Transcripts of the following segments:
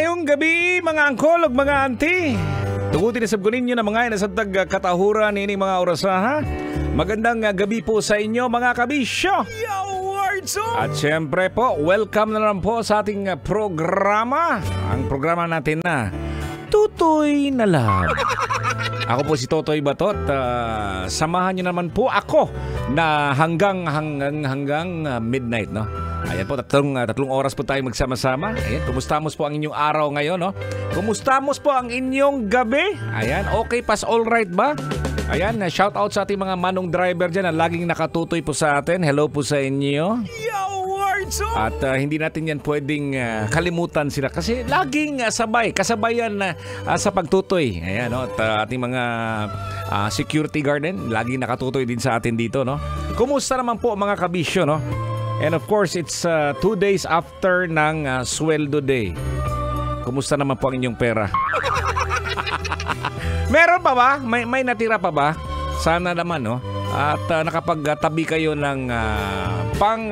Mayong gabi mga angkol ug mga auntie. Tugutin na sabgunin nyo na mga inasabtag katahuran ini mga orasaha. Magandang gabi po sa inyo mga kabisyo. At syempre po, welcome na naman po sa ating programa. Ang programa natin na Tutoy na Love. Ako po si Totoy Batot. Samahan nyo naman po ako na hanggang midnight, no? Ayan po, tatlong oras po tayo magsama-sama. Ayan, kumustamos po ang inyong araw ngayon, no? Kumustamos po ang inyong gabi? Ayan, okay, pas all right ba? Ayan, shout out sa ating mga manong driver dyan na laging nakatutoy po sa atin. Hello po sa inyo. At hindi natin yan pwedeng kalimutan sila kasi laging kasabayan sa pagtutoy. Ayan, no? At ating mga security guard din, laging nakatutoy din sa atin dito, no? Kumusta naman po mga kabisyo, no? And of course, it's 2 days after ng sweldo day. Kumusta naman po ang inyong pera? Meron pa ba? May natira pa ba? Sana naman, no? At nakapagtabi kayo ng pang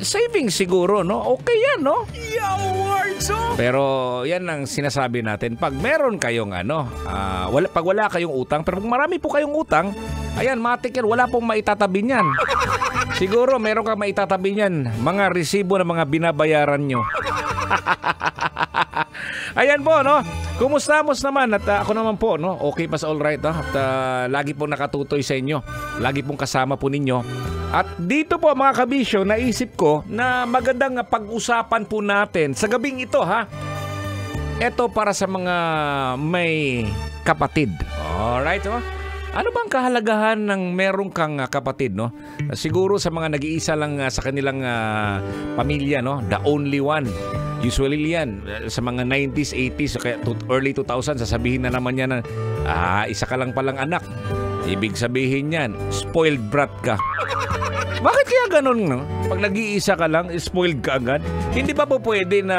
saving siguro, no? Okay yan, no? Pero yan ang sinasabi natin. Pag meron kayong pag wala kayong utang, pero kung marami po kayong utang, ayan, matik yan, wala pong maitatabi niyan. Siguro meron kang maitatabi niyan, mga resibo ng mga binabayaran nyo. Ayan po, no? Kumustamos naman at ako naman po, no? Okay pa sa all right, no? At lagi pong nakatutoy sa inyo. Lagi pong kasama po ninyo. At dito po mga kabisyo, naisip ko na magandang pag-usapan po natin sa gabing ito, ha? Ito para sa mga may kapatid. Alright, no? Ano bang kahalagahan ng meron kang kapatid, no? Siguro sa mga nag-iisa lang sa kanilang pamilya, no? The only one. Usually yan, sa mga 90s, 80s, kaya early 2000s, sasabihin na naman yan na, isa ka lang palang anak. Ibig sabihin yan, spoiled brat ka. Bakit kaya ganun, no? Pag nag-iisa ka lang, spoiled ka agad? Hindi ba po pwede na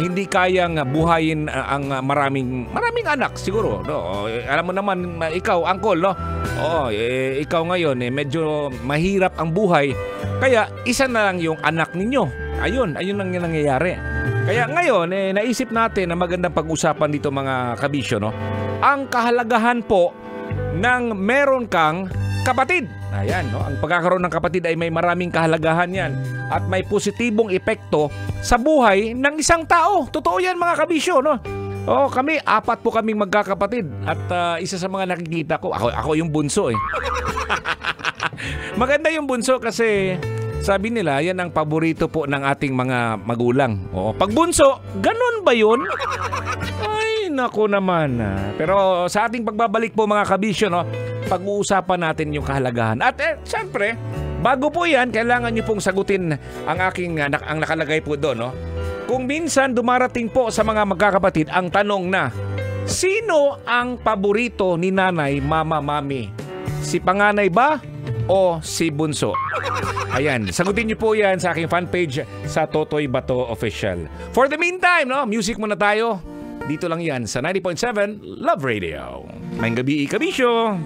hindi kayang buhayin ang maraming anak siguro, no? Alam mo naman, ikaw, angkol, no? Oo, ikaw ngayon, medyo mahirap ang buhay. Kaya, isa na lang yung anak ninyo. Ayun ang nangyayari. Kaya ngayon, naisip natin na magandang pag-usapan dito mga kabisyo, no? Ang kahalagahan po ng meron kang kapatid. Ayan, no? Ang pagkakaroon ng kapatid ay may maraming kahalagahan yan. At may positibong epekto sa buhay ng isang tao. Totoo yan mga kabisyo, no? Oo, kami, 4 po kaming magkakapatid. At isa sa mga nakikita ko, ako yung bunso eh. Maganda yung bunso kasi sabi nila, yan ang paborito po ng ating mga magulang. Oo, pag bunso, ganun ba yun? Ay, naku naman. Pero sa ating pagbabalik po mga kabisyo, no, pag-uusapan natin yung kahalagahan. At siyempre, bago po yan, kailangan nyo pong sagutin ang aking ang nakalagay po doon, no? Kung minsan dumarating po sa mga magkakapatid ang tanong na, sino ang paborito ni nanay, mama, mami? Si panganay ba o si bunso? Ayan, sagutin niyo po yan sa aking fanpage sa Totoy Bato Official. For the meantime, no, music muna tayo. Dito lang yan sa 90.7 Love Radio. Ngayong gabi, kabisyo!